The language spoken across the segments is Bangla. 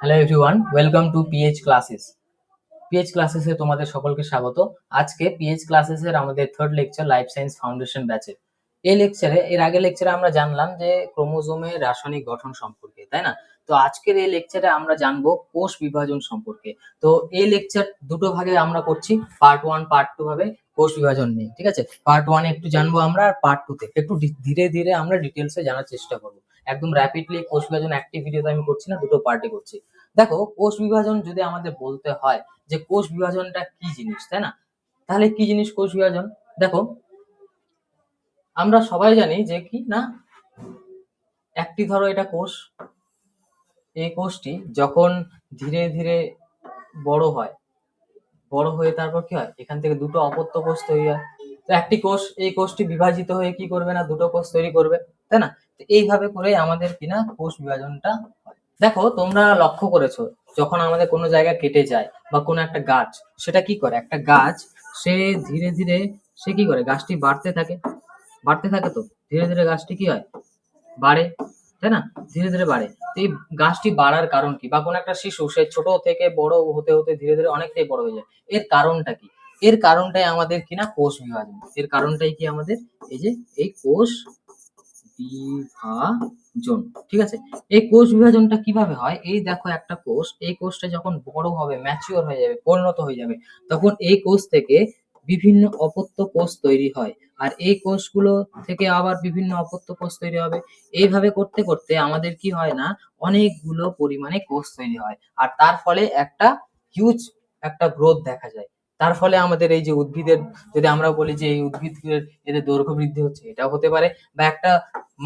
Hello everyone, welcome to PH classes. PH ক্লাসেসে তোমাদের সকলকে স্বাগত। আজকে পিএইচ ক্লাসেসের আমাদের third lecture life science foundation ব্যাচের। এর আগের লেকচারে আমরা জানলাম যে ক্রোমোজোমের রাসায়নিক গঠন সম্পর্কে, তাই না? তো আজকের এই লেকচারে আমরা জানবো কোষ বিভাজন সম্পর্কে। তো এই লেকচার দুটো ভাগে আমরা করছি, পার্ট 1 পার্ট 2 ভাবে কোষ বিভাজন নিয়ে। ঠিক আছে, পার্ট 1 একটু জানবো আমরা, আর পার্ট 2 তে একটু ধীরে ধীরে আমরা ডিটেলসে জানার চেষ্টা করবো। একদম র্যাপিডলি কোষ বিভাজন একটি ভিডিওতে আমি করছি না, দুটো পার্টে করছি। দেখো, কোষ বিভাজন যদি আমাদের বলতে হয় যে কোষ বিভাজনটা কি জিনিস, তাই না? তাহলে কি জিনিস কোষ বিভাজন? দেখো, আমরা সবাই জানি যে কি না, একটি ধরো এটা কোষ, এই কোষটি যখন ধীরে ধীরে বড় হয়, বড় হয়ে তারপর কি হয়, এখান থেকে দুটো অপত্য কোষ তৈরি হয়। তো একটি কোষ, এই কোষটি বিভাজিত হয়ে কি করবে না, দুটো কোষ তৈরি করবে, তাই না? তো এইভাবে করে আমাদের কিনা কোষ বিভাজনটা হয়। দেখো, তোমরা লক্ষ্য করেছো, যখন আমাদের কোনো জায়গা কেটে যায় বা কোনো একটা গাছ, সেটা কি করে, একটা গাছ সে ধীরে ধীরে সে কি করে, গাছটি বাড়তে থাকে, বাড়তে থাকে। তো ধীরে ধীরে গাছটি কি হয়, বাড়ে, তাই না? ধীরে ধীরে বাড়ে। তো এই গাছটি বাড়ার কারণ কি, বা কোনো একটা শিশু সে ছোট থেকে বড় হতে হতে ধীরে ধীরে অনেকটাই বড় হয়ে যায়, এর কারণটা কি? এর কারণটাই আমাদের কিনা কোষ বিভাজন। এর কারণটাই কি আমাদের, এই যে এই কোষ বিভাজন। ঠিক আছে, এই কোষ বিভাজনটা কিভাবে হয়? এই দেখো, একটা কোষ, এই কোষটা যখন বড় হবে, ম্যাচিওর হয়ে যাবে, পরিণত হয়ে যাবে, তখন এই কোষ থেকে বিভিন্ন অপত্য কোষ তৈরি হয়। আর এই কোষগুলো থেকে আবার বিভিন্ন অপত্য কোষ তৈরি হবে। এইভাবে করতে করতে আমাদের কি হয় না, অনেকগুলো পরিমাণে কোষ তৈরি হয়। আর তার ফলে একটা হিউজ একটা গ্রোথ দেখা যায়। তার ফলে আমাদের এই যে উদ্ভিদের, যদি আমরা বলি যে এই উদ্ভিদের এদের দৈর্ঘ্য বৃদ্ধি হচ্ছে, এটাও হতে পারে। বা একটা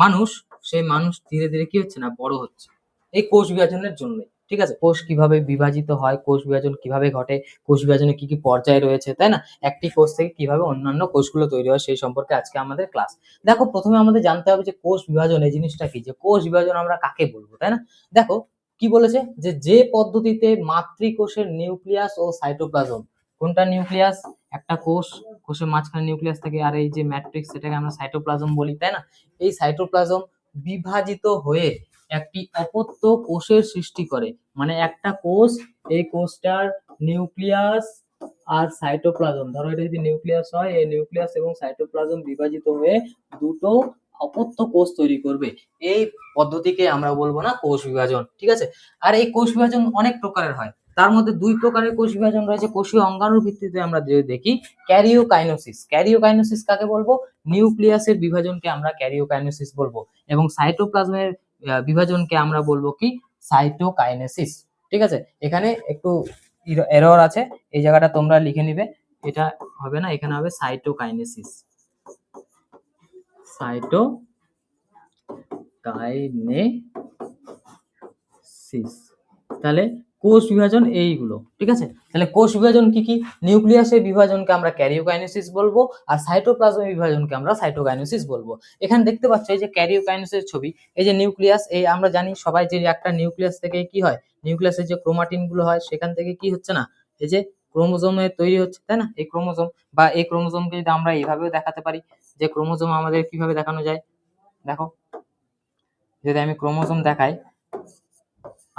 মানুষ, সেই মানুষ ধীরে ধীরে কি হচ্ছে না, বড় হচ্ছে, এই কোষ বিভাজনের জন্য। ঠিক আছে, কোষ কিভাবে বিভাজিত হয়, কোষ বিভাজন কিভাবে ঘটে, কোষ বিভাজনে কি কি পর্যায় রয়েছে, তাই না? একটি কোষ থেকে কিভাবে অন্যান্য কোষগুলো তৈরি হয়, সেই সম্পর্কে আজকে আমাদের ক্লাস। দেখো, প্রথমে আমাদের জানতে হবে যে কোষ বিভাজন এই জিনিসটা কি, যে কোষ বিভাজন আমরা কাকে বলবো, তাই না? দেখো, কি বলেছে, যে যে পদ্ধতিতে মাতৃকোষের নিউক্লিয়াস ও সাইটোপ্লাজম, কোনটা নিউক্লিয়াস, একটা কোষ, কোষের মাঝখানে নিউক্লিয়াস থাকে, আর এই যে ম্যাট্রিক্স, সেটাকে আমরা সাইটোপ্লাজম বলি, তাই না? এই সাইটোপ্লাজম বিভাজিত হয়ে একটি অপত্য কোষের সৃষ্টি করে। মানে একটা কোষ, এই কোষটার নিউক্লিয়াস আর সাইটোপ্লাজম, ধরো এটা যদি নিউক্লিয়াস হয়, এই নিউক্লিয়াস এবং সাইটোপ্লাজম বিভাজিত হয়ে দুটো অপত্য কোষ তৈরি করবে। এই পদ্ধতিকে আমরা বলবো না কোষ বিভাজন। ঠিক আছে, আর এই কোষ বিভাজন অনেক প্রকারের হয়। তার মধ্যে দুই প্রকারের কোষ বিভাজন রয়েছে কোষীয় অঙ্গাণুর ভিত্তিতে। আমরা যদি দেখি, ক্যারিওকাইনোসিস। ক্যারিওকাইনোসিস কাকে বলবো? নিউক্লিয়াসের বিভাজনকে আমরা ক্যারিওকাইনোসিস বলবো, এবং সাইটোপ্লাজমের বিভাজনকে আমরা বলবো কি, সাইটোকাইনেসিস। ঠিক আছে, এখানে একটু এরর আছে, এই জায়গাটা তোমরা লিখে নিবে, এটা হবে না, এখানে হবে সাইটোকাইনেসিস। সাইটোকাইনেসিস। তাহলে কোষ বিভাজন এইগুলো। ঠিক আছে, তাহলে কোষ বিভাজন কি কি? নিউক্লিয়াসের বিভাজনকে আমরা ক্যারিওকাইনেসিস বলবো, আর সাইটোপ্লাজমের বিভাজনকে আমরা সাইটোকাইনেসিস বলবো। এখানে দেখতে পাচ্ছ এই যে ক্যারিওকাইনেসিস ছবি, এই যে নিউক্লিয়াস, এই আমরা জানি সবাই যে একটা নিউক্লিয়াস থেকে কি হয়, নিউক্লিয়াসের যে ক্রোমাটিন গুলো হয়, সেখান থেকে কি হচ্ছে না, এই যে ক্রোমোজোমের তৈরি হচ্ছে, তাই না? এই ক্রোমোজোম, বা এই ক্রোমোজোমকে যদি আমরা এইভাবেও দেখাতে পারি, যে ক্রোমোজোম আমাদের কিভাবে দেখানো যায়, দেখো, যদি আমি ক্রোমোজোম দেখাই,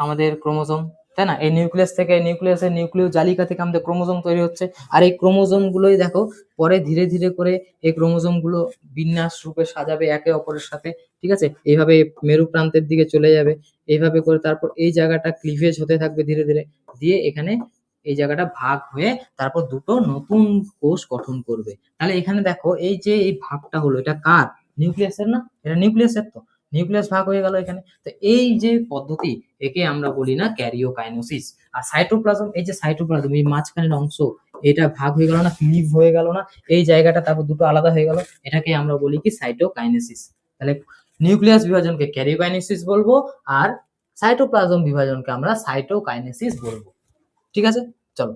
আমাদের ক্রোমোজোম, তাই না? এই নিউক্লিয়াস থেকে, নিউক্লিয়াসের নিউক্লিয় জালিকা থেকে আমাদের ক্রোমোজোম তৈরি হচ্ছে। আর এই ক্রোমোজোম গুলোই দেখো, পরে ধীরে ধীরে করে এই ক্রোমোজোম গুলো বিন্যাস রূপে সাজাবে একে অপরের সাথে। ঠিক আছে, এইভাবে মেরু প্রান্তের দিকে চলে যাবে, এইভাবে করে তারপর এই জায়গাটা ক্লিভেজ হতে থাকবে ধীরে ধীরে, দিয়ে এখানে এই জায়গাটা ভাগ হয়ে তারপর দুটো নতুন কোষ গঠন করবে। তাহলে এখানে দেখো, এই যে এই ভাগটা হলো, এটা কার? নিউক্লিয়াসের না? এটা নিউক্লিয়াসের। তো নিউক্লিয়াস ভাগ হয়ে গেল এখানে। তো এই যে পদ্ধতি, একে আমরা বলি না ক্যারিওকাইনোসিস। আর সাইটোপ্লাজম, এই যে সাইটোপ্লাজম, এই মাঝখানের অংশ, এটা ভাগ হয়ে গেল না, ক্লিভ হয়ে গেল না, এই জায়গাটা তারপর দুটো আলাদা হয়ে গেল, এটাকে আমরা বলি কি, সাইটোকাইনেসিস। তাহলে নিউক্লিয়াস বিভাজনকে ক্যারিওকাইনেসিস বলবো, আর সাইটোপ্লাজম বিভাজনকে আমরা সাইটোকাইনেসিস বলবো। ঠিক আছে, চলো।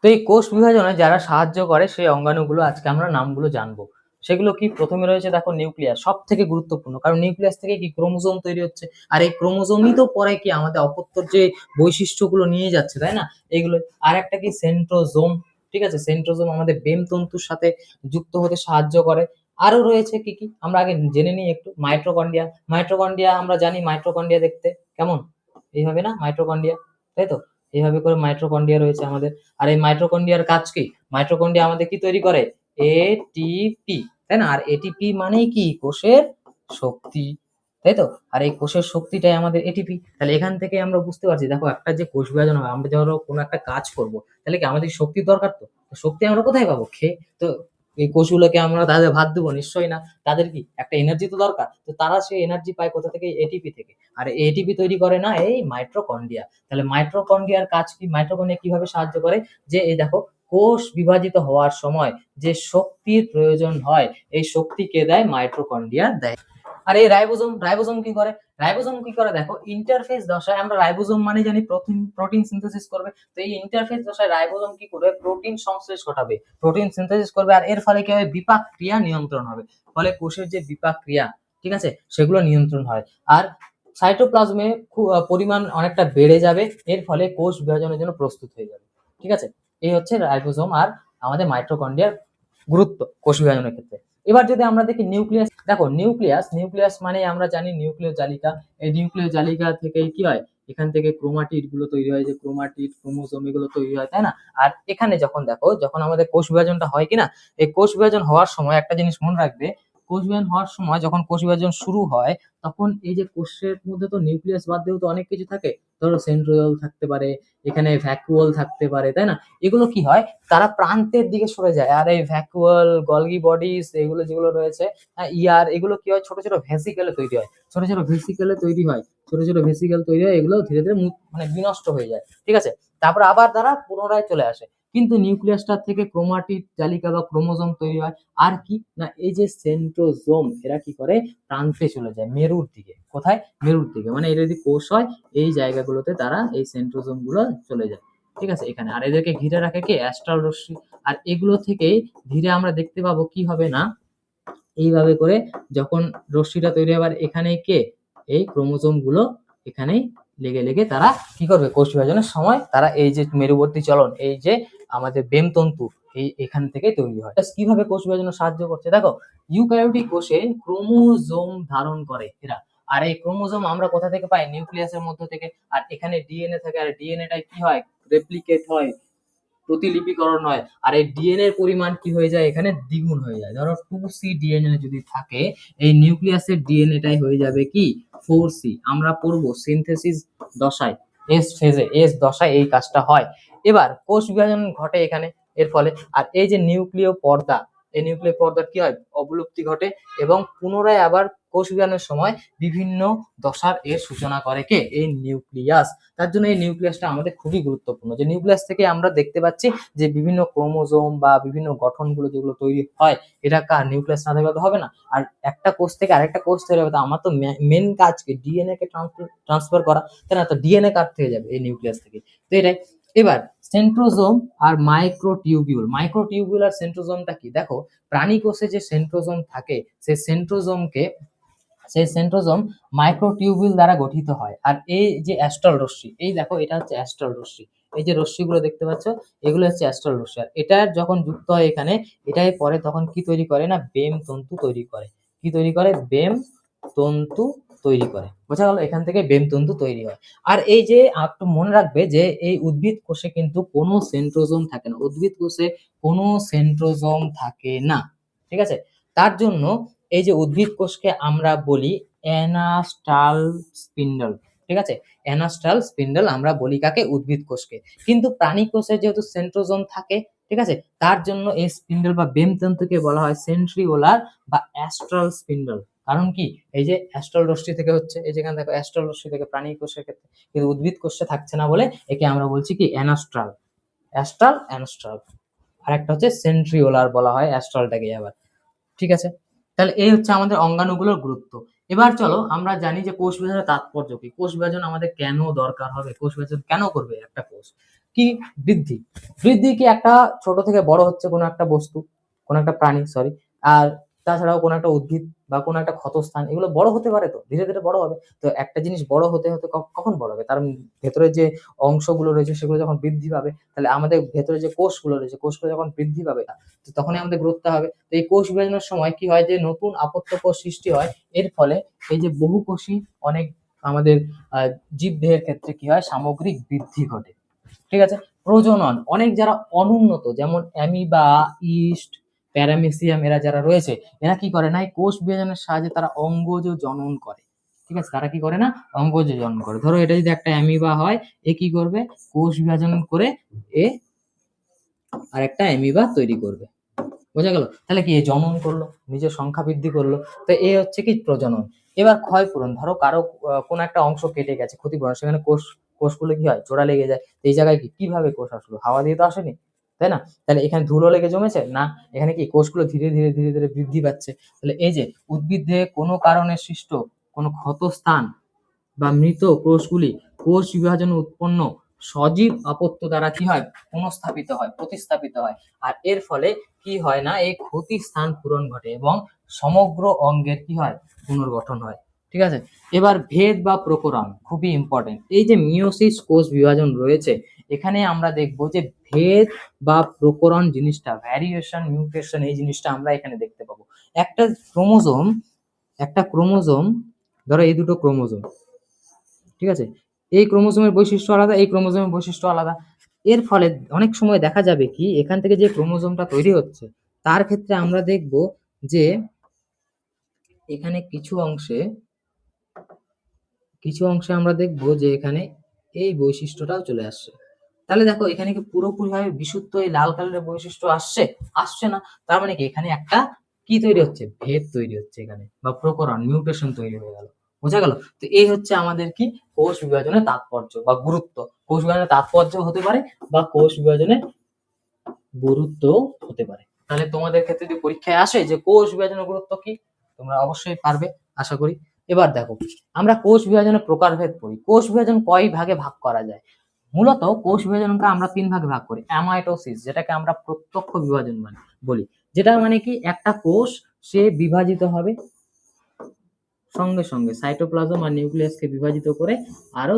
তো এই কোষ বিভাজনে যারা সাহায্য করে সেই অঙ্গাণুগুলো আজকে আমরা নামগুলো জানবো। সেগুলো কি? প্রথমে রয়েছে দেখো নিউক্লিয়াস, সব থেকে গুরুত্বপূর্ণ, কারণ নিউক্লিয়াস থেকে কি ক্রোমোজোম তৈরি হচ্ছে, আর এই ক্রোমোজোমই তো পরে কি আমাদের অপত্যর যে বৈশিষ্ট্যগুলো নিয়ে যাচ্ছে, তাই না? এইগুলো। আর একটা কি, সেন্ট্রোজোম। ঠিক আছে, সেন্ট্রোজোম আমাদের বেম তন্তুর সাথে যুক্ত হতে সাহায্য করে। আরো রয়েছে কি কি, আমরা আগে জেনে নিই একটু। মাইটোকন্ড্রিয়া। মাইটোকন্ড্রিয়া আমরা জানি, মাইটোকন্ড্রিয়া দেখতে কেমন, এইভাবে না মাইটোকন্ড্রিয়া, তাই তো? এইভাবে করে মাইটোকন্ড্রিয়া রয়েছে আমাদের। আর এই মাইটোকন্ড্রিয়ার কাজ কি? মাইটোকন্ড্রিয়া আমাদের কি তৈরি করে? এটিপি, তাই না? আর এটিপি মানেই কি? কোষের শক্তি, তাই তো? আর এই কোষের শক্তিটাই আমাদের এটিপি। তাহলে এখান থেকে আমরা বুঝতে পারছি, দেখো একটা যে কোষ বিভাজন হয়, আমরা ধরো কোনো একটা কাজ করব, তাহলে কি আমাদের শক্তির দরকার? তো তো শক্তি আমরা কোথায় পাবো? খেয়ে। তো এই কোষগুলোকে আমরা তাদের ভাত দেবো? নিশ্চয়ই না। তাদের কি একটা এনার্জি তো দরকার, তো তারা সেই এনার্জি পায় কোথা থেকে? এটিপি থেকে। আর এটিপি তৈরি করে না এই মাইটোকন্ড্রিয়া। তাহলে মাইটোকন্ড্রিয়ার কাজ কি? মাইটোকন্ড্রিয়া কিভাবে সাহায্য করে? যে এই দেখো, কোষ বিভাজিত হওয়ার সময় যে শক্তির প্রয়োজন হয়, এই শক্তি কে দেয়? মাইটোকন্ড্রিয়া দেয়। আর এই রাইবোজোম, রাইবোজোম কি করে? রাইবোজোম কি করে দেখো, ইন্টারফেস দশায়, আমরা রাইবোজোম মানে জানি প্রোটিন, প্রোটিন সিনথেসিস করবে। তো এই ইন্টারফেস দশায় রাইবোজোম কি করবে? প্রোটিন সংশ্লেষ ঘটাবে, প্রোটিন সিনথেসিস করবে। আর এর ফলে কি হবে? বিপাক ক্রিয়া নিয়ন্ত্রণ হবে। ফলে কোষের যে বিপাক ক্রিয়া, ঠিক আছে, সেগুলো নিয়ন্ত্রণ হয়। আর সাইটোপ্লাজমে পরিমাণ অনেকটা বেড়ে যাবে, এর ফলে কোষ বিভাজনের জন্য প্রস্তুত হয়ে যাবে। ঠিক আছে, এই হচ্ছে রাইবোজোম আর আমাদের মাইটোকন্ড্রিয়ার গুরুত্ব কোষ বিভাজনের ক্ষেত্রে। এবার যদি আমরা দেখি নিউক্লিয়াস, দেখো নিউক্লিয়াস, নিউক্লিয়াস মানে আমরা জানি নিউক্লিয় জালিকা। এই নিউক্লিয় জালিকা থেকে কি হয়? এখান থেকে ক্রোমাটিড গুলো তৈরি হয়, যে ক্রোমাটিড, ক্রোমোজোম এগুলো তৈরি হয়, তাই না? আর এখানে যখন দেখো, যখন আমাদের কোষ বিভাজনটা হয় কিনা, এই কোষ বিভাজন হওয়ার সময় একটা জিনিস মনে রাখবে, কোষ বিভাজন হওয়ার সময় যখন কোষ বিভাজন শুরু হয়, তখন এই যে কোষের মধ্যে তো নিউক্লিয়াস বাদ দিয়েও তো অনেক কিছু থাকে। ধরো সেন্ট্রিওল থাকতে পারে, এখানে ভ্যাকুওল থাকতে পারে, তাই না? এগুলো কি হয়? তারা প্রান্তের দিকে সরে যায়। আর এই ভ্যাকুয়াল, গলগি বডিস এগুলো যেগুলো রয়েছে, ইয়ার, এগুলো কি হয়? ছোট ছোট ভেসিকেলে তৈরি হয়, ছোট ছোট ভেসিকেলে তৈরি হয়, ছোট ছোট ভেসিকেল তৈরি হয়, এগুলো ধীরে ধীরে মানে বিনষ্ট হয়ে যায়। ঠিক আছে, তারপর আবার তারা পুনরায় চলে আসে। কিন্তু নিউক্লিয়াসটা থেকে ক্রোমাটিড জালিকা বা ক্রোমোজোম তৈরি হয়। আর কি না, এই যে সেন্ট্রোজোম, এরা কি করে? প্রান্তে চলে যায়, মেরুর দিকে। কোথায়? মেরুর দিকে। মানে এটা যদি কোষ হয়, এই জায়গাগুলোতে তারা, এই সেন্ট্রোজোম গুলো চলে যায়। ঠিক আছে, এখানে। আর এদেরকে ঘিরে রাখে কি? অ্যাস্ট্রাল রশ্মি। আর এগুলো থেকেই ধীরে আমরা দেখতে পাবো কি হবে না, এইভাবে করে যখন রশ্মিটা তৈরি হবে, এখানে কে? এই ক্রোমোজোম গুলো এখানেই লেগে লেগে তারা কি করবে? কোষ বিভাজনের সময় তারা এই যে মেরুবর্তী চলন, এই যে আমাদের বেমতন্তু, এই এখান থেকে তৈরি হয়। কিভাবে কোষ বিভাজনে সাহায্য করছে দেখো, ইউক্যারিওটিক কোষে ক্রোমোজোম ধারণ করে এরা। আর এই ক্রোমোজোম আমরা কোথা থেকে পাই? নিউক্লিয়াসের মধ্য থেকে। আর এখানে ডিএনএ থাকে, আর ডিএনএটা কি হয়? রেপ্লিকেট হয়, প্রতিলিপিকরণ হয়। আর এই ডিএনএ এর পরিমাণ কি হয়ে যায়? এখানে দ্বিগুণ হয়ে যায়। ধরো 2C ডিএনএ যদি থাকে, এই নিউক্লিয়াসের ডিএনএটাই হয়ে যাবে কি? 4C। আমরা পড়বো সিনথেসিস দশায়, এস ফেজে, এস দশায় এই কাজটা হয়। এবার কোষ বিভাজন ঘটে এখানে এর ফলে। আর এই যে নিউক্লিয় পর্দা, এই নিউক্লিয় পর্দার কি হয়? অবলুপ্তি ঘটে, এবং পুনরায় আবার কোষ বিভাজনের সময় বিভিন্ন দশার এর সূচনা করে কে? এই নিউক্লিয়াস। তার জন্য এই নিউক্লিয়াসটা আমাদের খুবই গুরুত্বপূর্ণ। যে নিউক্লিয়াস থেকে আমরা দেখতে পাচ্ছি যে বিভিন্ন ক্রোমোজোম বা বিভিন্ন গঠনগুলো যেগুলো তৈরি হয়, এটা কার? নিউক্লিয়াস না থাকলে তো হবে না। আর একটা কোষ থেকে আরেকটা কোষ তৈরি হবে, তো আমার তো মেন কাজ কি? ডিএনএ কে ট্রান্সফার করা, তাই না? তো ডিএনএ কার থেকে যাবে? এই নিউক্লিয়াস থেকে। তো এটাই। এবার সেন্ট্রোজোম আর মাইক্রোটিউবিউল, মাইক্রোটিউবিউল আর সেন্ট্রোজোমটা কি? দেখো, প্রাণী কোষে যে সেন্ট্রোজোম থাকে, সেই সেন্ট্রোজোম মাইক্রোটিউবিউল দ্বারা গঠিত হয়। আর এই যে অ্যাস্ট্রাল রশ্মি, এই দেখো এটা হচ্ছে অ্যাস্ট্রাল রশ্মি, এই যে রশ্মিগুলো দেখতে পাচ্ছ, এগুলো হচ্ছে অ্যাস্ট্রাল রশ্মি। আর এটা যখন যুক্ত হয় এখানে, এটাই পরে তখন কি তৈরি করে না? বেম তন্তু তৈরি করে। কি তৈরি করে? বেম তন্তু তৈরি করে। বোঝা গেল? এখান থেকে বেম তন্তু তৈরি হয়। আর এই যে একটু মনে রাখবে যে এই উদ্ভিদ কোষে কিন্তু কোনো সেন্ট্রোজোম থাকে না, উদ্ভিদ কোষে কোনো সেন্ট্রোজোম থাকে না। ঠিক আছে, তার জন্য এই যে উদ্ভিদ কোষকে আমরা বলি অ্যানাস্টাল স্পিন্ডল। ঠিক আছে, অ্যানাস্টাল স্পিন্ডল আমরা বলি কাকে? উদ্ভিদ কোষকে। কিন্তু প্রাণী কোষে যেহেতু সেন্ট্রোজোম থাকে, ঠিক আছে, তার জন্য এই স্পিন্ডল বা বেমতন্তুকে বলা হয় সেন্ট্রিওলার বা অ্যাস্ট্রাল স্পিন্ডল। কারণ কি? এই যে অ্যাস্ট্রাল রশ্মি থেকে হচ্ছে, এই যেখানে দেখো অ্যাস্ট্রাল রশ্মি থেকে প্রাণী কোষের ক্ষেত্রে, কিন্তু উদ্ভিদ কোষে থাকছে না বলে একে আমরা বলছি কি? অ্যানাস্ট্রাল, অ্যাস্ট্রাল, অ্যানাস্ট্রাল। আর একটা হচ্ছে সেন্ট্রিওলার বলা হয় অ্যাস্ট্রালটাকে আবার। ঠিক আছে, তাহলে এই হচ্ছে আমাদের অঙ্গাণুগুলোর গুরুত্ব। এবার চলো আমরা জানি যে কোষ বিভাজনের তাৎপর্য কি, কোষ বিভাজন আমাদের কেন দরকার হবে, কোষ বিভাজন কেন করবে একটা কোষ? কি? বৃদ্ধি। বৃদ্ধি কি? একটা ছোট থেকে বড় হচ্ছে কোনো একটা বস্তু, কোনো একটা প্রাণী, সরি। আর তাছাড়াও কোনো একটা উদ্ভিদ বা কোনো একটা ক্ষতস্থান, এগুলো বড় হতে পারে, তো ধীরে ধীরে বড় হবে। তো একটা জিনিস বড় হতে হতে কখন বড় হবে? তার ভেতরে যে অংশগুলো রয়েছে সেগুলো যখন বৃদ্ধি পাবে, তাহলে আমাদের ভেতরে যে কোষগুলো রয়েছে, কোষগুলো যখন বৃদ্ধি পাবে, তো তখনই আমাদের গ্রোথটা হবে। তো এই কোষ বিভাজনের সময় কি হয়? যে নতুন আপত্য কোষ সৃষ্টি হয়। এর ফলে এই যে বহুকোষী অনেক আমাদের জীবদেহের ক্ষেত্রে কি হয়, সামগ্রিক বৃদ্ধি ঘটে। ঠিক আছে। প্রজনন, অনেক যারা অনুন্নত যেমন অ্যামিবা, ইস্ট, প্যারামেসিয়াম এরা যারা রয়েছে, এরা কি করে না, এই কোষ বিভাজনের সাহায্যে তারা অঙ্গজ জনন করে। ঠিক আছে, তারা কি করে না, অঙ্গজ জনন করে। ধরো এটা যদি একটা অ্যামিবা হয়, এ কি করবে, কোষ বিভাজন করে এ আর একটা অ্যামিবা তৈরি করবে। বোঝা গেল? তাহলে কি, জনন করলো, নিজের সংখ্যা বৃদ্ধি করলো। তো এ হচ্ছে কি প্রজনন। এবার ক্ষয়পূরণ, ধরো কারো কোনো একটা অংশ কেটে গেছে, ক্ষতিপূরণ, সেখানে কোষগুলো কি হয়, জোড়া লেগে যায়। এই জায়গায় কি কিভাবে কোষ আসলো, হাওয়া দিয়ে তো আসেনি, তাই না? তাহলে এখানে ধুলো লেগে জমেছে না, এখানে কি কোষগুলো ধীরে ধীরে ধীরে ধীরে বৃদ্ধি পাচ্ছে। তাহলে এই যে উদ্ভিদে কোনো কারণে সৃষ্ট কোনো ক্ষত স্থান বা মৃত কোষগুলি কোষ বিভাজনে উৎপন্ন সজীব অপত্য দ্বারা কি হয়, পুনঃস্থাপিত হয়, প্রতিস্থাপিত হয়। আর এর ফলে কি হয় না, এই ক্ষতি স্থান পূরণ ঘটে এবং সমগ্র অঙ্গের কি হয়, পুনর্গঠন হয়। ঠিক আছে। এবার ভেদ বা প্রকরণ খুবই ইম্পর্টেন্ট। এই যে মিওসিস কোষ বিভাজন রয়েছে, এখানে আমরা দেখব যে ভেদ বা প্রকরণ জিনিসটা, ভ্যারিয়েশন, মিউটেশন, এই জিনিসটা আমরা এখানে দেখতে পাবো। একটা ক্রোমোজোম, ধরো এই দুটো ক্রোমোজোম, ঠিক আছে, এই ক্রোমোজোমের বৈশিষ্ট্য আলাদা, এই ক্রোমোজোমের বৈশিষ্ট্য আলাদা। এর ফলে অনেক সময় দেখা যাবে কি, এখান থেকে যে ক্রোমোজোমটা তৈরি হচ্ছে, তার ক্ষেত্রে আমরা দেখব যে এখানে কিছু অংশে আমরা দেখব যে এখানে এই বৈশিষ্ট্যটাও চলে আসছে। তাহলে দেখো এখানে কি পুরোপুরিভাবে বিশুদ্ধ এই লাল কালারের বৈশিষ্ট্য আসছে না। তার মানে কি, এখানে একটা কি তৈরি হচ্ছে, ভেদ তৈরি হচ্ছে এখানে, বা প্রকরণ, মিউটেশন তৈরি হয়ে গেল। বোঝা গেল? তো এই হচ্ছে আমাদের কি, কোষ বিভাজনের তাৎপর্য বা গুরুত্ব। কোষ বিভাজনের তাৎপর্য হতে পারে বা কোষ বিভাজনের গুরুত্ব হতে পারে। তাহলে তোমাদের ক্ষেত্রে যদি পরীক্ষায় আসে যে কোষ বিভাজনের গুরুত্ব কি, তোমরা অবশ্যই পারবে আশা করি। এবার দেখো, আমরা কোষ বিভাজনের প্রকারভেদ পড়ি। কোষ বিভাজন কয় ভাগে ভাগ করা যায়? মূলত কোষ বিভাজনকে আমরা 3 ভাগে ভাগ করি। অ্যামাইটোসিস, যেটাকে আমরা প্রত্যক্ষ বিভাজন বলি, যেটা মানে কি, একটা কোষ সে বিভাজিত হবে, সঙ্গে সঙ্গে সাইটোপ্লাজম আর নিউক্লিয়াসকে বিভাজিত করে আরো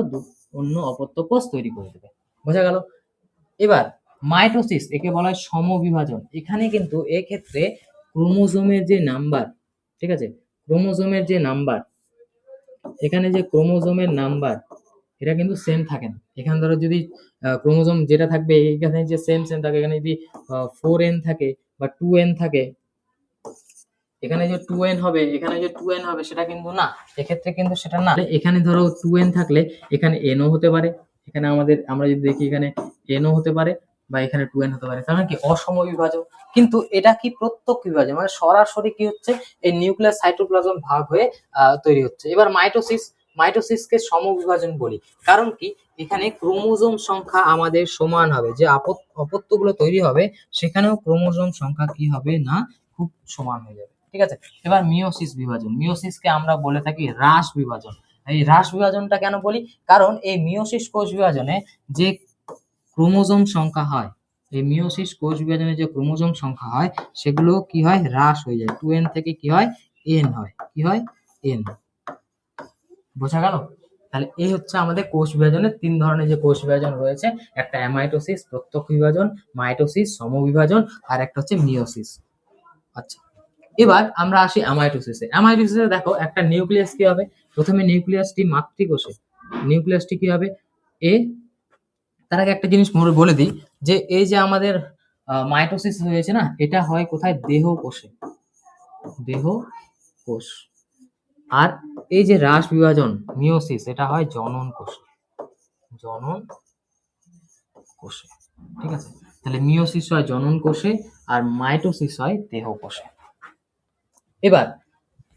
অন্য অপত্য কোষ তৈরি করে দেবে। বোঝা গেল? এবার মাইটোসিস, একে বলা হয় সমবিভাজন। এখানে কিন্তু এক্ষেত্রে ক্রোমোজোমের যে নাম্বার, ঠিক আছে, ক্রোমোজোমের যে নাম্বার, এখানে যে ক্রোমোজোমের নাম্বার, এটা কিন্তু সেম থাকে না। এখানে ধরো যদি ক্রোমোজোম যেটা থাকবে এখানে যে সেম থাকে, এখানে যদি 4n থাকে বা 2n থাকে, এখানে যে 2n হবে, এখানে যে 2n হবে, সেটা কিন্তু না। এক্ষেত্রে কিন্তু সেটা না। এখানে ধরো 2n থাকলে এখানে nও হতে পারে, এখানে আমরা যদি দেখি এখানে nও হতে পারে, বা এখানে 2n হতে পারে। তার মানে কি, অসম বিভাজন। কিন্তু এটা কি প্রত্যক্ষ বিভাজন, মানে সরাসরি কি হচ্ছে, এই নিউক্লিয়াস সাইটোপ্লাজম ভাগ হয়ে তৈরি হচ্ছে। এবার মাইটোসিসকে সমবিভাজন বলি, কারণ কি, এখানে ক্রোমোজোম সংখ্যা আমাদের সমান হবে, যে অপত্যগুলো তৈরি হবে সেখানেও ক্রোমোজোম সংখ্যা কি হবে না, খুব সমান হয়ে যাবে। ঠিক আছে। এবার মিওসিস বিভাজন, মিওসিসকে আমরা বলে থাকি হ্রাস বিভাজন। এই হ্রাস বিভাজনটা কেন বলি, কারণ এই মিওসিস কোষ বিভাজনে যে ক্রোমোজোম সংখ্যা হয়, এই মিওসিস কোষ বিভাজনে যে ক্রোমোজোম সংখ্যা হয়, সেগুলো কি হয়, হ্রাস হয়ে যায়। 2n থেকে কি হয়, n হয়। কি হয়, n। বোঝা গেল? তাহলে এই হচ্ছে আমাদের কোষ বিভাজনের 3 ধরনের যে কোষ বিভাজন রয়েছে, একটা অ্যামাইটোসিস প্রত্যক্ষ বিভাজন, মাইটোসিস সমবিভাজন, আর একটা হচ্ছে মিওসিস। আচ্ছা, এবার আমরা আসি অ্যামাইটোসিসে। অ্যামাইটোসিসে দেখো একটা নিউক্লিয়াস কি হবে, প্রথমে নিউক্লিয়াসটি মাতৃকোষে, নিউক্লিয়াসটি কি হবে, এ, তার আগে একটা জিনিস বলে দিই, যে এই যে আমাদের মাইটোসিস হয়েছে না, এটা হয় কোথায়, দেহ কোষে, দেহ কোষ। আর এই যে হ্রাস বিভাজন মিওসিস, এটা হয় জনন কোষে, জনন কোষে। ঠিক আছে। তাহলে মিওসিস হয় জনন কোষে আর মাইটোসিস হয় দেহ কোষে।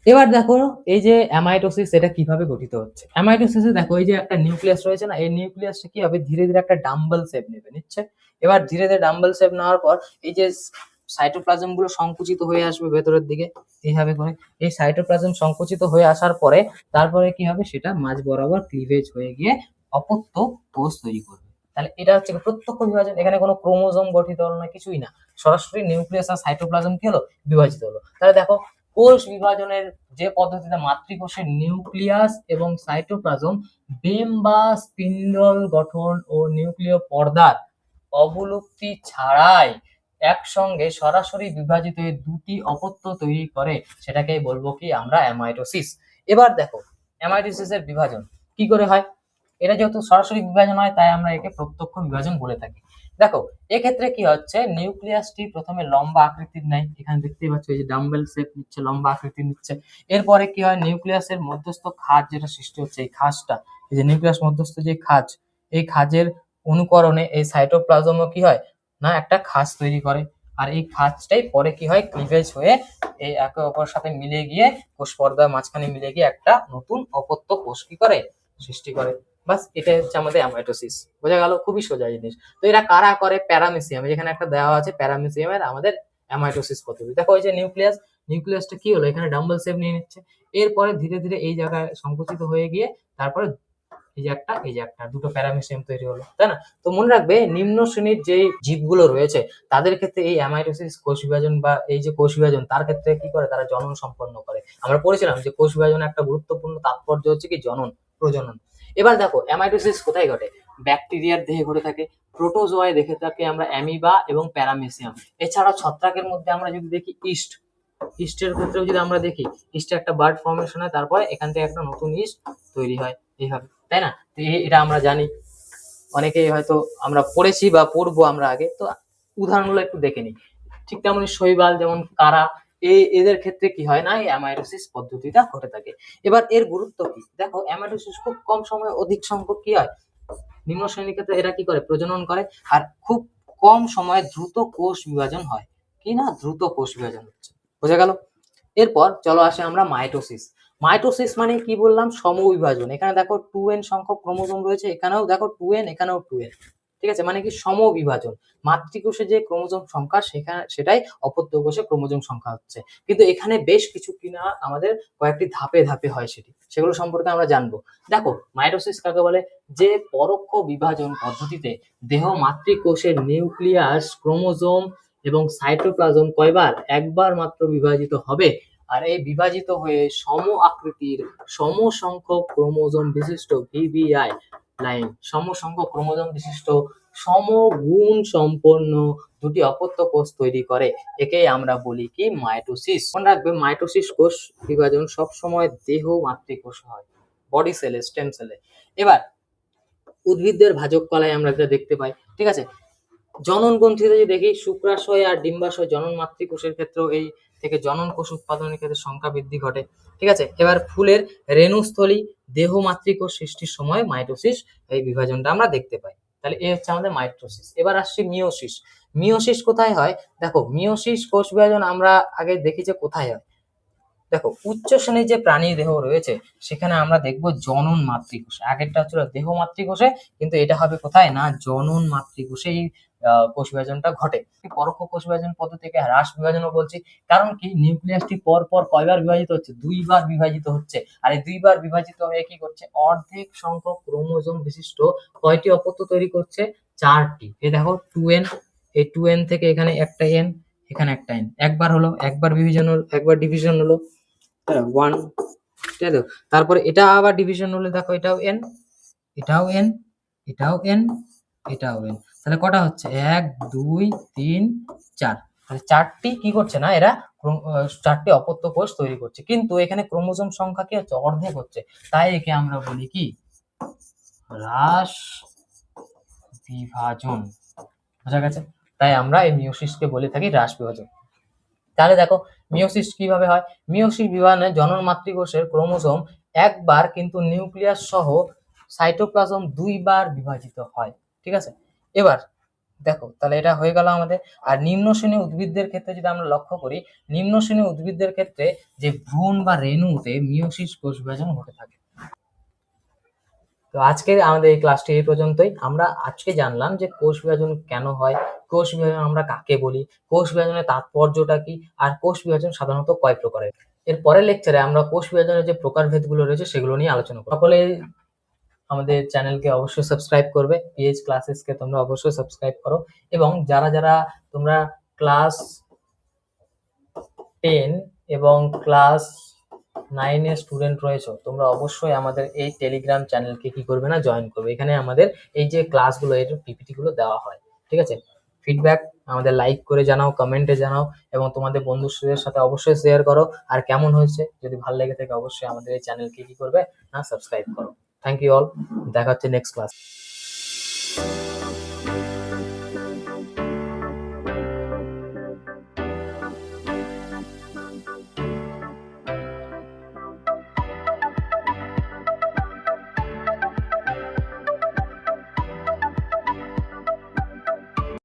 এবার দেখো এই যে অ্যামাইটোসিস, এটা কিভাবে গঠিত হচ্ছে। অ্যামাইটোসিসে দেখো এই যে একটা নিউক্লিয়াস রয়েছে না, এই নিউক্লিয়াসটা কি হবে, ধীরে ধীরে একটা ডাম্বল শেপ নিচ্ছে। এবার ধীরে ধীরে ডাম্বল শেপ নেওয়ার পর এই যে সাইটোপ্লাজম গুলো সংকুচিত হয়ে আসবে ভেতরের দিকে, এইভাবে করে এই সাইটোপ্লাজম সংকুচিত হয়ে আসার পরে তারপরে কি হবে, সেটা মাঝ বরাবর ক্লিভেজ হয়ে গিয়ে অপত্য কোষ তৈরি করবে। তাহলে এটা হচ্ছে প্রত্যক্ষ বিভাজন। এখানে কোনো ক্রোমোজোম গঠিত হলো না, কিছুই না, সরাসরি নিউক্লিয়াস আর সাইটোপ্লাজম কি হলো, বিভাজিত হলো। তাহলে দেখো কোষ বিভাজনের যে পদ্ধতিতে মাতৃকোষের নিউক্লিয়াস এবং সাইটোপ্লাজম বেম বা স্পিন্ডল গঠন ও নিউক্লিয় পর্দার অবলুপ্তি ছাড়াই একসঙ্গে সরাসরি বিভাজিত হয়ে দুটি অপত্য তৈরি করে, সেটাকে বলবো কি আমরা অ্যামাইটোসিস। এবার দেখো অ্যামাইটোসিসের বিভাজন, কি করে হয়? এটা যেহেতু সরাসরি বিভাজন হয় তাই আমরা একে প্রত্যক্ষ বিভাজন বলে থাকি। দেখো এক্ষেত্রে কি হচ্ছে, নিউক্লিয়াসটি প্রথমে লম্বা আকৃতির নেয়, এখানে দেখতেই পাচ্ছ এই যে ডাম্বেল শেপ নিচ্ছে, লম্বা আকৃতি নিচ্ছে। এরপরে কি হয়, নিউক্লিয়াসের মধ্যস্থ খাঁজ যেটা সৃষ্টি হচ্ছে, এই খাঁজটা, এই যে নিউক্লিয়াস মধ্যস্থ যে খাঁজ, এই খাঁজের অনুকরণে এই সাইটোপ্লাজমও কি হয় না একটা খাঁজ তৈরি করে। আর এই খাঁজটাই পরে কি হয়, ক্লিভেজ হয়ে এই একে অপরের সাথে মিলে গিয়ে কোষ পর্দার মাঝখানে মিলে গিয়ে একটা নতুন অপত্য কোষ কি করে, সৃষ্টি করে। বাস এটাই হচ্ছে আমাদের অ্যামাইটোসিস। বোঝা গেল, খুবই সোজা জিনিস। তো এরা কারা করে, প্যারামেসিয়াম, যেখানে একটা দেওয়া আছে প্যারামেসিয়ামের আমাদের অ্যামাইটোসিস পদ্ধতি। দেখো এই যে নিউক্লিয়াসটা কি হলো, এখানে ডাম্বল শেপ নিয়ে নিচ্ছে, এরপরে ধীরে ধীরে এই জায়গায় সংকুচিত হয়ে গিয়ে তারপরে এই যে একটা দুটো প্যারামেসিয়াম তৈরি হলো, তাই না? তো মনে রাখবে নিম্ন শ্রেণীর যে জীবগুলো রয়েছে তাদের ক্ষেত্রে এই অ্যামাইটোসিস কোষ বিভাজন বা এই যে কোষ বিভাজন তার ক্ষেত্রে কি করে, তারা জনন সম্পন্ন করে। আমরা পড়েছিলাম যে কোষ বিভাজনের একটা গুরুত্বপূর্ণ তাৎপর্য হচ্ছে কি জনন, প্রজনন। এবার দেখো অ্যামাইটোসিস কোথায় ঘটে, ব্যাকটেরিয়ার দেহে ঘটে থাকে, প্রোটোজোয়ায় দেখে থাকে আমরা অ্যামিবা এবং প্যারামেসিয়াম। এছাড়া ছত্রাকের মধ্যে আমরা যদি দেখি ইস্টের ক্ষেত্রেও যদি আমরা দেখি, ইস্টে একটা বার্ড ফর্মেশন হয়, তারপরে এখান থেকে একটা নতুন ইস্ট তৈরি হয় এইভাবে, তাই না? তো এটা আমরা জানি, অনেকেই হয়তো আমরা পড়েছি বা পড়বো আমরা আগে। তো উদাহরণগুলো একটু দেখে নিই। ঠিক তেমনি শৈবাল যেমন কারা, এদের ক্ষেত্রে কি হয় না, এই অ্যামাইটোসিস পদ্ধতিটা ঘটে থাকে। এবার এর গুরুত্ব কি, দেখো অ্যামাইটোসিস খুব কম সময়ে অধিক সংখ্যক কি হয়, নিম্ন শ্রেণীর ক্ষেত্রে এরা কি করে, প্রজনন করে। আর খুব কম সময়ে দ্রুত কোষ বিভাজন হয়, কি না, দ্রুত কোষ বিভাজন হচ্ছে। বোঝা গেল? এরপর চলো আসে আমরা মাইটোসিস। মাইটোসিস মানে কি বললাম, সমবিভাজন। এখানে দেখো 2n সংখ্যক ক্রোমোজোম রয়েছে, এখানেও দেখো 2n, এখানেও 2n, ঠিক আছে, মানে কি সমবিভাজন। মাতৃকোষে যে ক্রোমোজোম সংখ্যা সেটাই অপত্য কোষে ক্রোমোজোম সংখ্যা হচ্ছে। কিন্তু এখানে বেশ কিছু কিনা আমাদের কয়েকটি ধাপে ধাপে হয়, সেগুলো সম্পর্কে আমরা জানবো। দেখো মাইটোসিস কাকে বলে, যে পরোক্ষ বিভাজন পদ্ধতিতে দেহ মাতৃকোষের নিউক্লিয়াস, ক্রোমোজোম এবং সাইটোপ্লাজম কয়বার, একবার মাত্র বিভাজিত হবে। আর এই বিভাজিত হয়ে সম আকৃতির সমসংখ্যক ক্রোমোজোম বিশিষ্ট ভিভিআই লাইন, সমসংখ্যক ক্রোমোজোম বিশিষ্ট সমগুণ সম্পন্ন দুটি অপত্য কোষ তৈরি করে। একেই আমরা বলি কি, মাইটোসিস। মনে রাখবে মাইটোসিস কোষ বিভাজন সবসময় দেহ মাতৃকোষ হয়, বডি সেলে, স্টেম সেলে। এবার উদ্ভিদদের ভাজক কলায় আমরা এটা দেখতে পাই, ঠিক আছে। জনন গ্রন্থিতে যদি দেখি, শুক্রাশয় আর ডিম্বাশয় জনন মাতৃকোষের ক্ষেত্রেও এই থেকে জনন কোষ উৎপাদনের ক্ষেত্রে সংখ্যা বৃদ্ধি ঘটে, ঠিক আছে। এবার ফুলের রেণুস্থলী দেহ মাতৃকোষ সৃষ্টির সময় মাইটোসিস এই বিভাজনটা আমরা দেখতে পাই। তাহলে এই হচ্ছে আমাদের মাইটোসিস। এবার আসছি মিওসিস। মিওসিস কোথায় হয়, দেখো মিওসিস কোষ বিভাজন আমরা আগে দেখি যে কোথায় হয়। দেখো উচ্চ শ্রেণীর যে প্রাণী দেহ রয়েছে সেখানে আমরা দেখব জনন মাতৃকোষে, আগেরটা হচ্ছিল দেহ মাতৃকোষে, কিন্তু এটা হবে কোথায় না, জনন মাতৃকোষে এই কোষ বিভাজনটা ঘটে। পরোক্ষ কোষ বিভাজন পদ্ধতিকে হ্রাস বিভাজনও বলছি, কারণ কি নিউক্লিয়াসটি পর পর কয়বার বিভাজিত হচ্ছে, দুইবার বিভাজিত হচ্ছে। আর এই দুইবার বিভাজিত হয়ে কি করছে, অর্ধেক সংখ্যক ক্রোমোজোম বিশিষ্ট কয়টি অপত্য তৈরি করছে, 4টি। এই দেখো 2n, এই 2n থেকে এখানে একটা n, এখানে একটা n, একবার হলো, একবার ডিভিশন হলো 1, ঠিক আছে। তারপরে এটা আবার ডিভিশন হলে দেখো এটাও n, এটাও n, এটাও n, এটাও n, তাহলে কটা হচ্ছে, 1 2 3 4, তাহলে 4টি কি করছে না, এরা 4টি অপত্য কোষ তৈরি করছে। কিন্তু এখানে ক্রোমোজোম সংখ্যা কি হচ্ছে, অর্ধেক হচ্ছে, তাই একে আমরা বলি কি, হ্রাস বিভাজন। বোঝা গেছে? তাই আমরা এই মিওসিসকে বলে থাকি হ্রাস বিভাজন। তাহলে দেখো মিওসিস কিভাবে হয়, মিওসিস বিভাজনে জনন মাতৃকোষের ক্রোমোজোম একবার কিন্তু নিউক্লিয়াস সহ সাইটোপ্লাজম দুইবার বিভাজিত হয়, ঠিক আছে। এবার দেখো তাহলে এটা হয়ে গেল আমাদের। আর নিম্ন শ্রেণীর উদ্ভিদদের ক্ষেত্রে যদি আমরা লক্ষ্য করি, নিম্ন শ্রেণীর উদ্ভিদদের ক্ষেত্রে যে ভ্রূণ বা রেণুতে মিওসিস কোষ বিভাজন ঘটে থাকে। তো আজকে আমাদের এই ক্লাসটি এই পর্যন্তই। আমরা আজকে জানলাম যে কোষ বিভাজন কেন হয়, কোষ বিভাজন আমরা কাকে বলি, কোষ বিভাজনের তাৎপর্যটা কি, আর কোষ বিভাজন সাধারণত কয় প্রকারের। এর পরের লেকচারে আমরা কোষ বিভাজনের যে প্রকারভেদগুলো রয়েছে সেগুলো নিয়ে আলোচনা করব। সকলে আমাদের চ্যানেলকে অবশ্যই সাবস্ক্রাইব করবে, পিএইচ ক্লাসেসকে তোমরা অবশ্যই সাবস্ক্রাইব করো। এবং যারা তোমরা ক্লাস 10 এবং ক্লাস 9 এর স্টুডেন্ট রয়েছে, তোমরা অবশ্যই আমাদের এই টেলিগ্রাম চ্যানেলকে কি করবে না, জয়েন করবে। এখানে আমাদের এই যে ক্লাসগুলো, এর পিপিটি গুলো দেওয়া হয়, ঠিক আছে। ফিডব্যাক আমাদের লাইক করে জানাও, কমেন্টে জানাও, এবং তোমাদের বন্ধুদের সাথে অবশ্যই শেয়ার করো। আর কেমন হয়েছে যদি ভালো লেগে থাকে অবশ্যই আমাদের এই চ্যানেলকে কি করবে না, সাবস্ক্রাইব করো। থ্যাংক ইউ অল, দেখা হচ্ছে নেক্সট ক্লাস।